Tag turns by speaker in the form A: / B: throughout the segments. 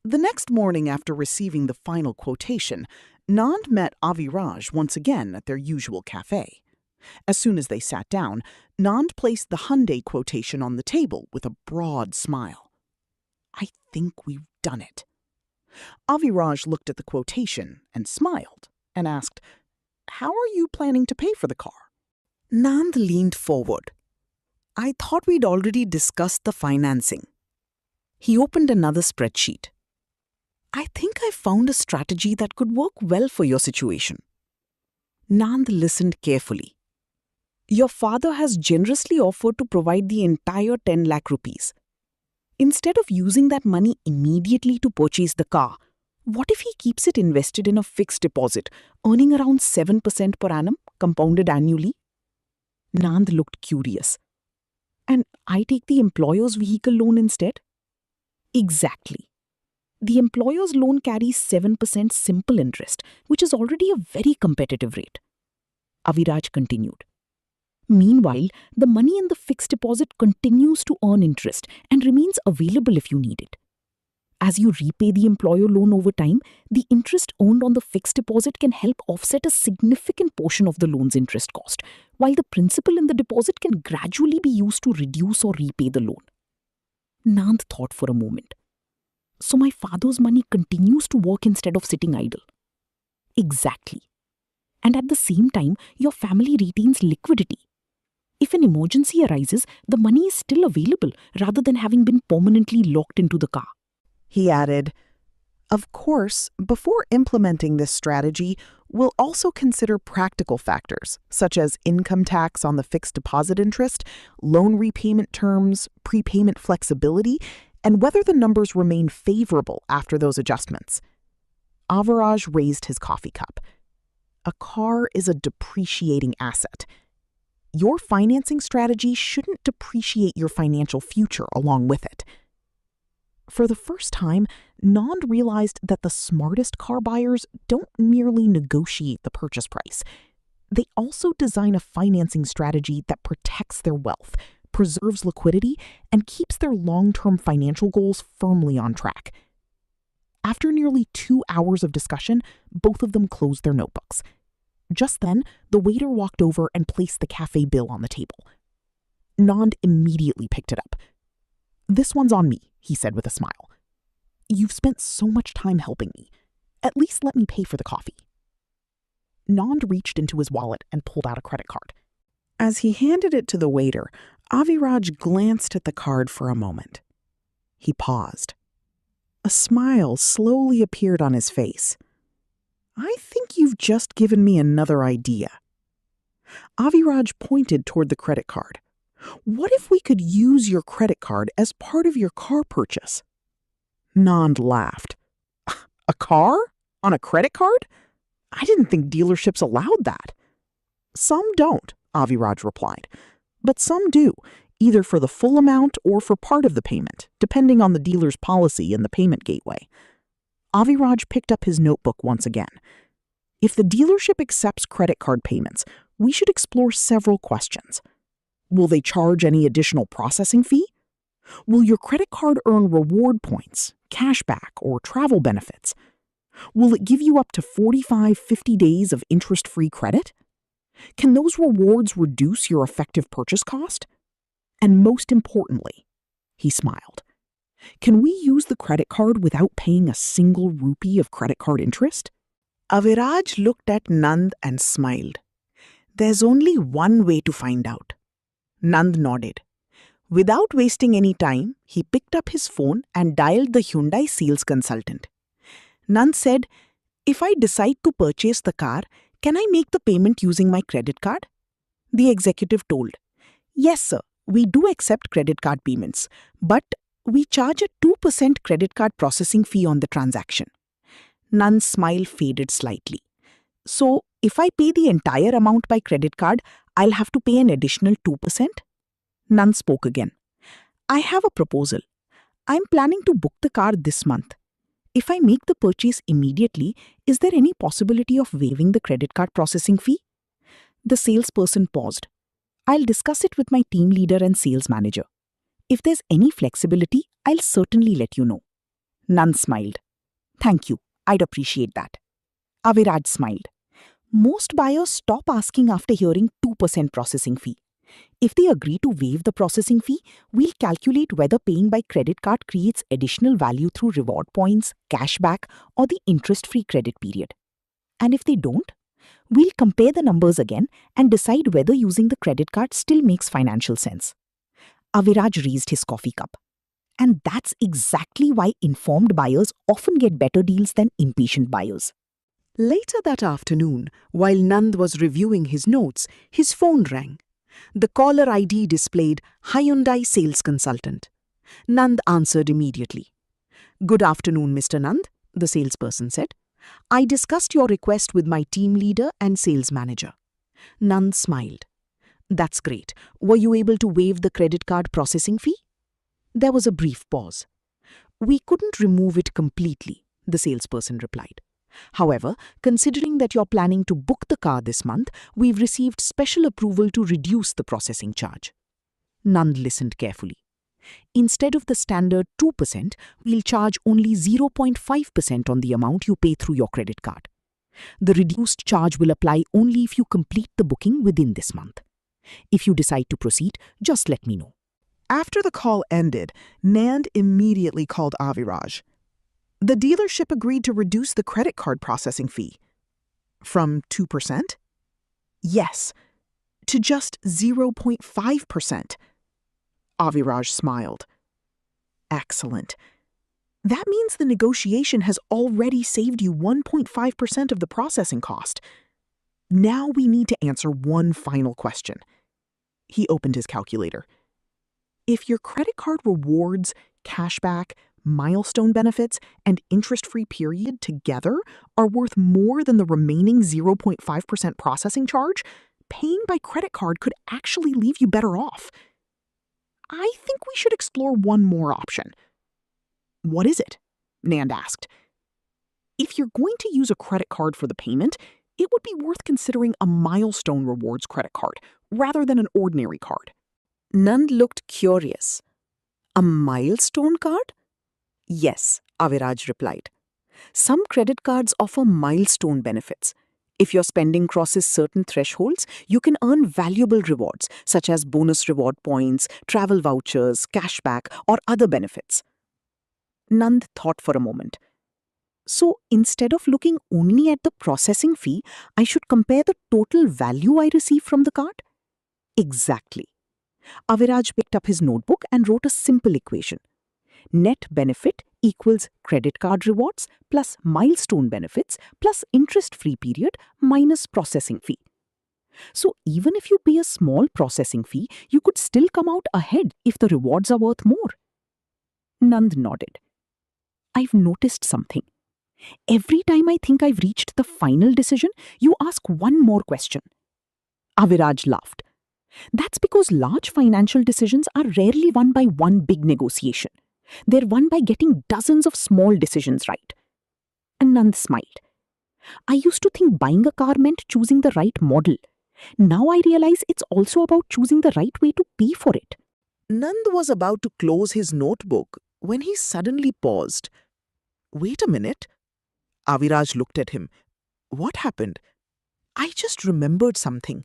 A: The next morning after receiving the final quotation, Nand met Aviraj once again at their usual cafe. As soon as they sat down, Nand placed the Hyundai quotation on the table with a broad smile. "I think we've done it." Aviraj looked at the quotation and smiled and asked, "How are you planning to pay for the car?"
B: Nand leaned forward. "I thought we'd already discussed the financing." He opened another spreadsheet. "I think I found a strategy that could work well for your situation." Nand listened carefully. "Your father has generously offered to provide the entire 10 lakh rupees. Instead of using that money immediately to purchase the car, what if he keeps it invested in a fixed deposit, earning around 7% per annum, compounded annually?" Nand looked curious. "And I take the employer's vehicle loan instead?" "Exactly. The employer's loan carries 7% simple interest, which is already a very competitive rate." Aviraj continued. "Meanwhile, the money in the fixed deposit continues to earn interest and remains available if you need it. As you repay the employer loan over time, the interest earned on the fixed deposit can help offset a significant portion of the loan's interest cost, while the principal in the deposit can gradually be used to reduce or repay the loan." Nand thought for a moment. "So my father's money continues to work instead of sitting idle?" "Exactly. And at the same time, your family retains liquidity. If an emergency arises, the money is still available rather than having been permanently locked into the car."
A: He added, "Of course, before implementing this strategy, we'll also consider practical factors, such as income tax on the fixed deposit interest, loan repayment terms, prepayment flexibility, and whether the numbers remain favorable after those adjustments." Aviraj raised his coffee cup. "A car is a depreciating asset. Your financing strategy shouldn't depreciate your financial future along with it." For the first time, Nand realized that the smartest car buyers don't merely negotiate the purchase price. They also design a financing strategy that protects their wealth, preserves liquidity, and keeps their long-term financial goals firmly on track. After nearly 2 hours of discussion, both of them closed their notebooks. Just then, the waiter walked over and placed the cafe bill on the table. Nand immediately picked it up. "This one's on me," he said with a smile. "You've spent so much time helping me. At least let me pay for the coffee." Nand reached into his wallet and pulled out a credit card. As he handed it to the waiter, Aviraj glanced at the card for a moment. He paused. A smile slowly appeared on his face. "I think you've just given me another idea." Aviraj pointed toward the credit card. "What if we could use your credit card as part of your car purchase?" Nand laughed. "A car? On a credit card? I didn't think dealerships allowed that." "Some don't," Aviraj replied. "But some do, either for the full amount or for part of the payment, depending on the dealer's policy and the payment gateway." Aviraj picked up his notebook once again. "If the dealership accepts credit card payments, we should explore several questions. Will they charge any additional processing fee? Will your credit card earn reward points, cashback, or travel benefits? Will it give you up to 45-50 days of interest-free credit? Can those rewards reduce your effective purchase cost? And most importantly," he smiled, "can we use the credit card without paying a single rupee of credit card interest?" Aviraj looked at Nand and smiled. "There's only one way to find out." Nand nodded. Without wasting any time, he picked up his phone and dialed the Hyundai sales consultant. Nand said, "If I decide to purchase the car, can I make the payment using my credit card?" The executive told, "Yes, sir, we do accept credit card payments, but we charge a 2% credit card processing fee on the transaction." Nand's smile faded slightly. "So, if I pay the entire amount by credit card, I'll have to pay an additional 2%? Nand spoke again. "I have a proposal. I'm planning to book the car this month. If I make the purchase immediately, is there any possibility of waiving the credit card processing fee?" The salesperson paused. "I'll discuss it with my team leader and sales manager. If there's any flexibility, I'll certainly let you know."
B: Nand smiled. Thank you. I'd appreciate that. Aviraj smiled. Most buyers stop asking after hearing 2% processing fee. If they agree to waive the processing fee, we'll calculate whether paying by credit card creates additional value through reward points, cashback, or the interest-free credit period. And if they don't, we'll compare the numbers again and decide whether using the credit card still makes financial sense. Aviraj raised his coffee cup. And that's exactly why informed buyers often get better deals than impatient buyers.
A: Later that afternoon, while Nand was reviewing his notes, his phone rang. The caller ID displayed Hyundai Sales Consultant. Nand answered immediately. "Good afternoon, Mr. Nand," the salesperson said. "I discussed your request with my team leader and sales manager." Nand smiled. "That's great. Were you able to waive the credit card processing fee?" There was a brief pause. "We couldn't remove it completely," the salesperson replied. "However, considering that you're planning to book the car this month, we've received special approval to reduce the processing charge." Nand listened carefully. "Instead of the standard 2%, we'll charge only 0.5% on the amount you pay through your credit card. The reduced charge will apply only if you complete the booking within this month. If you decide to proceed, just let me know." After the call ended, Nand immediately called Aviraj. The dealership agreed to reduce the credit card processing fee. From 2%? Yes, to just 0.5%. Aviraj smiled. "Excellent. That means the negotiation has already saved you 1.5% of the processing cost. Now we need to answer one final question." He opened his calculator. "If your credit card rewards, cashback, milestone benefits, and interest-free period together are worth more than the remaining 0.5% processing charge, paying by credit card could actually leave you better off. I think we should explore one more option." "What is it?" Nand asked. "If you're going to use a credit card for the payment, it would be worth considering a milestone rewards credit card rather than an ordinary card."
B: Nand looked curious. A milestone card? Yes, Aviraj replied. Some credit cards offer milestone benefits. If your spending crosses certain thresholds, you can earn valuable rewards such as bonus reward points, travel vouchers, cashback, or other benefits. Nand thought for a moment. So instead of looking only at the processing fee, I should compare the total value I receive from the card? Exactly. Aviraj picked up his notebook and wrote a simple equation. Net benefit equals credit card rewards plus milestone benefits plus interest-free period minus processing fee. So even if you pay a small processing fee, you could still come out ahead if the rewards are worth more. Nand nodded. I've noticed something. Every time I think I've reached the final decision, you ask one more question. Aviraj laughed. That's because large financial decisions are rarely won by one big negotiation. They're won by getting dozens of small decisions right. Nand smiled. I used to think buying a car meant choosing the right model. Now I realize it's also about choosing the right way to pay for it.
A: Nand was about to close his notebook when he suddenly paused. "Wait a minute." Aviraj looked at him. "What happened?" "I just remembered something.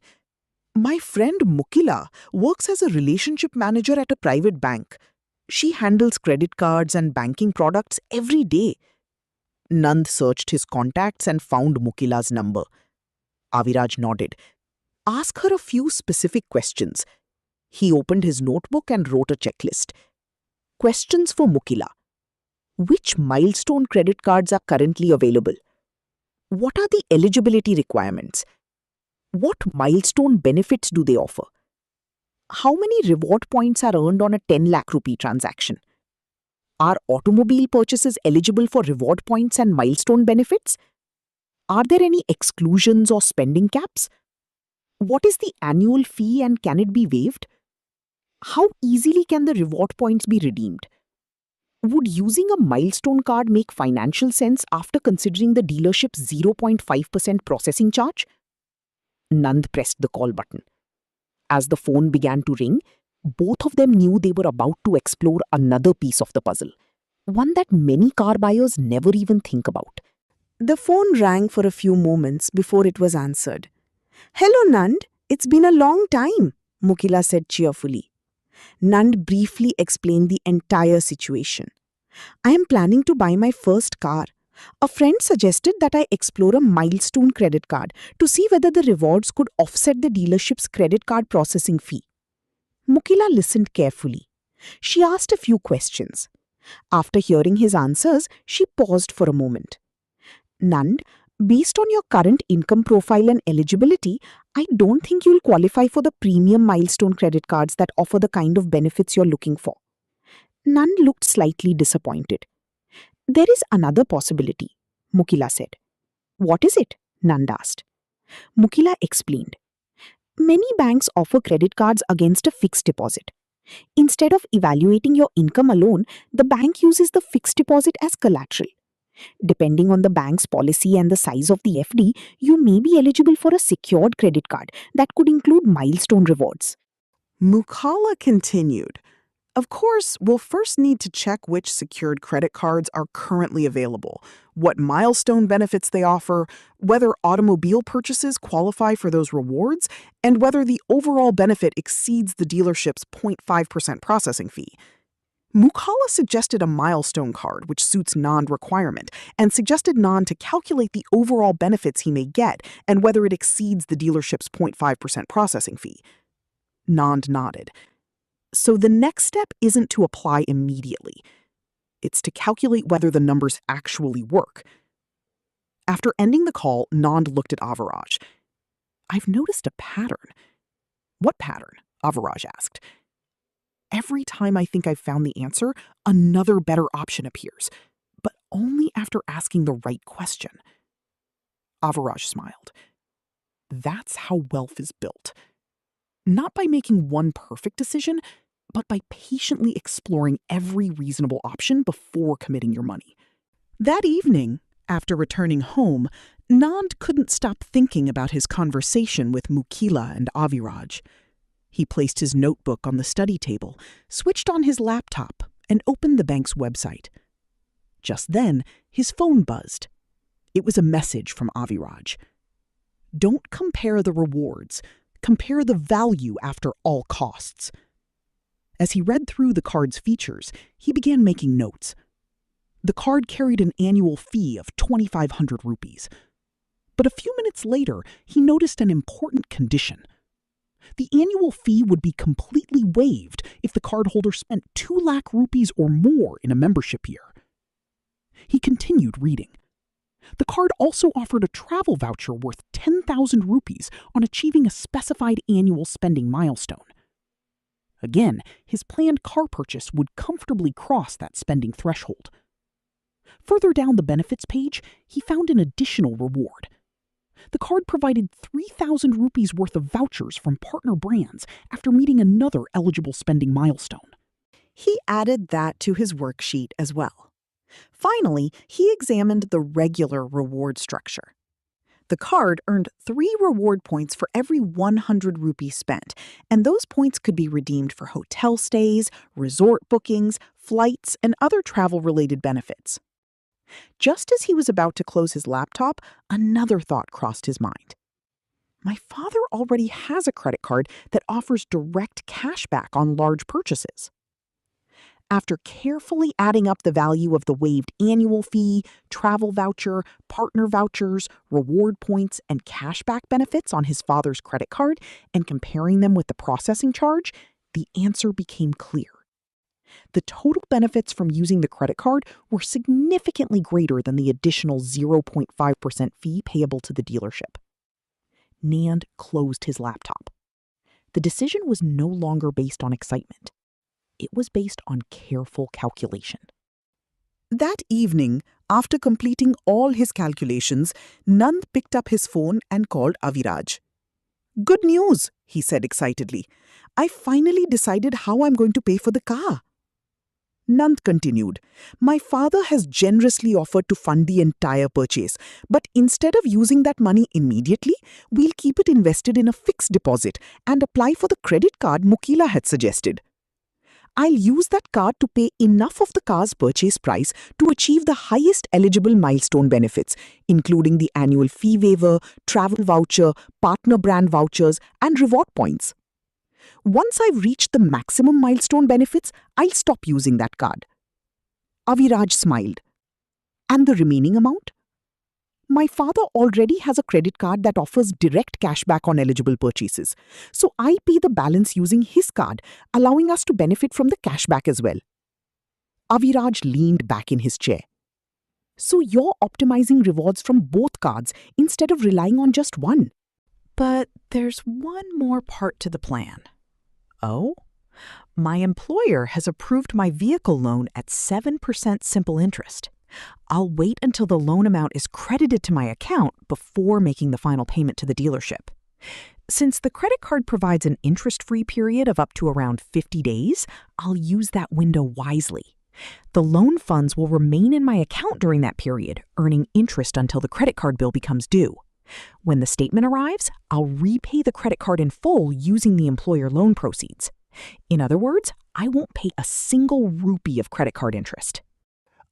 A: My friend Mukila works as a relationship manager at a private bank. She handles credit cards and banking products every day." Nand searched his contacts and found Mukila's number. Aviraj nodded. "Ask her a few specific questions." He opened his notebook and wrote a checklist. Questions for Mukila. Which milestone credit cards are currently available? What are the eligibility requirements? What milestone benefits do they offer? How many reward points are earned on a 10 lakh rupee transaction? Are automobile purchases eligible for reward points and milestone benefits? Are there any exclusions or spending caps? What is the annual fee and can it be waived? How easily can the reward points be redeemed? Would using a milestone card make financial sense after considering the dealership's 0.5% processing charge? Nand pressed the call button. As the phone began to ring, both of them knew they were about to explore another piece of the puzzle.
B: one that many car buyers never even think about. The phone rang for a few moments before it was answered. "Hello, Nand. It's been a long time," Mukila said cheerfully. Nand briefly explained the entire situation. "I am planning to buy my first car. A friend suggested that I explore a milestone credit card to see whether the rewards could offset the dealership's credit card processing fee." Mukila listened carefully. She asked a few questions. After hearing his answers, she paused for a moment. "Nand, based on your current income profile and eligibility, I don't think you'll qualify for the premium milestone credit cards that offer the kind of benefits you're looking for." Nand looked slightly disappointed. "There is another possibility," Mukila said. "What is it?" Nand asked. Mukila explained. "Many banks offer credit cards against a fixed deposit. Instead of evaluating your income alone, the bank uses the fixed deposit as collateral. Depending on the bank's policy and the size of the FD, you may be eligible for a secured credit card that could include milestone rewards."
A: Mukala continued. Of course, we'll first need to check which secured credit cards are currently available, what milestone benefits they offer, whether automobile purchases qualify for those rewards, and whether the overall benefit exceeds the dealership's 0.5% processing fee. Mukala suggested a milestone card, which suits Nand requirement, and suggested Nand to calculate the overall benefits he may get and whether it exceeds the dealership's 0.5% processing fee. Nand nodded. So the next step isn't to apply immediately. It's to calculate whether the numbers actually work. After ending the call, Nand looked at Aviraj. "I've noticed a pattern." "What pattern?" Aviraj asked. "Every time I think I've found the answer, another better option appears, but only after asking the right question." Aviraj smiled. "That's how wealth is built. Not by making one perfect decision, but by patiently exploring every reasonable option before committing your money." That evening, after returning home, Nand couldn't stop thinking about his conversation with Mukila and Aviraj. He placed his notebook on the study table, switched on his laptop, and opened the bank's website. Just then, his phone buzzed. It was a message from Aviraj. "Don't compare the rewards. Compare the value after all costs." As he read through the card's features, he began making notes. The card carried an annual fee of 2,500 rupees. But a few minutes later, he noticed an important condition. The annual fee would be completely waived if the cardholder spent 2 lakh rupees or more in a membership year. He continued reading. The card also offered a travel voucher worth 10,000 rupees on achieving a specified annual spending milestone. Again, his planned car purchase would comfortably cross that spending threshold. Further down the benefits page, he found an additional reward. The card provided 3,000 rupees worth of vouchers from partner brands after meeting another eligible spending milestone. He added that to his worksheet as well. Finally, he examined the regular reward structure. The card earned 3 reward points for every 100 rupees spent, and those points could be redeemed for hotel stays, resort bookings, flights, and other travel-related benefits. Just as he was about to close his laptop, another thought crossed his mind. My father already has a credit card that offers direct cashback on large purchases. After carefully adding up the value of the waived annual fee, travel voucher, partner vouchers, reward points, and cashback benefits on his father's credit card and comparing them with the processing charge, the answer became clear. The total benefits from using the credit card were significantly greater than the additional 0.5% fee payable to the dealership. Nand closed his laptop. The decision was no longer based on excitement. It was based on careful calculation. That evening, after completing all his calculations, Nand picked up his phone and called Aviraj. "Good news," he said excitedly. "I finally decided how I'm going to pay for the car." Nand continued, "My father has generously offered to fund the entire purchase, but instead of using that money immediately, we'll keep it invested in a fixed deposit and apply for the credit card Mukila had suggested."
B: I'll use that card to pay enough of the car's purchase price to achieve the highest eligible milestone benefits, including the annual fee waiver, travel voucher, partner brand vouchers, and reward points. Once I've reached the maximum milestone benefits, I'll stop using that card. Aviraj smiled. And the remaining amount? My father already has a credit card that offers direct cashback on eligible purchases, so I pay the balance using his card, allowing us to benefit from the cashback as well. Aviraj leaned back in his chair. So you're optimizing rewards from both cards instead of relying on just one.
A: But there's one more part to the plan. Oh? My employer has approved my vehicle loan at 7% simple interest. I'll wait until the loan amount is credited to my account before making the final payment to the dealership. Since the credit card provides an interest-free period of up to around 50 days, I'll use that window wisely. The loan funds will remain in my account during that period, earning interest until the credit card bill becomes due. When the statement arrives, I'll repay the credit card in full using the employer loan proceeds. In other words, I won't pay a single rupee of credit card interest.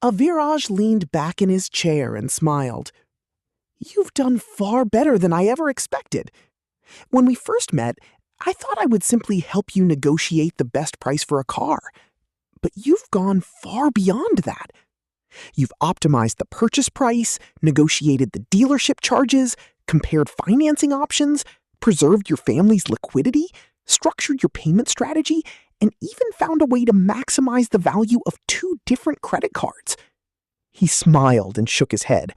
C: Aviraj leaned back in his chair and smiled. You've done far better than I ever expected. When we first met, I thought I would simply help you negotiate the best price for a car. But you've gone far beyond that. You've optimized the purchase price, negotiated the dealership charges, compared financing options, preserved your family's liquidity, structured your payment strategy, and even found a way to maximize the value of 2 different credit cards. He smiled and shook his head.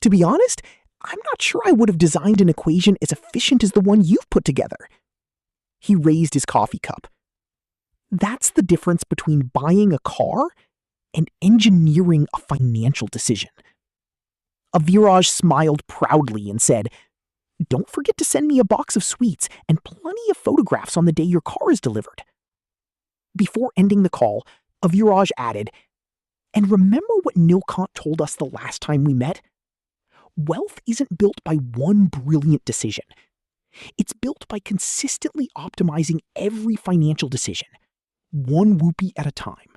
C: To be honest, I'm not sure I would have designed an equation as efficient as the one you've put together. He raised his coffee cup. That's the difference between buying a car and engineering a financial decision. Aviraj smiled proudly and said, "Don't forget to send me a box of sweets and plenty of photographs on the day your car is delivered." Before ending the call, Aviraj added, "And remember what Nilkant told us the last time we met? Wealth isn't built by one brilliant decision. It's built by consistently optimizing every financial decision, 1 rupee at a time."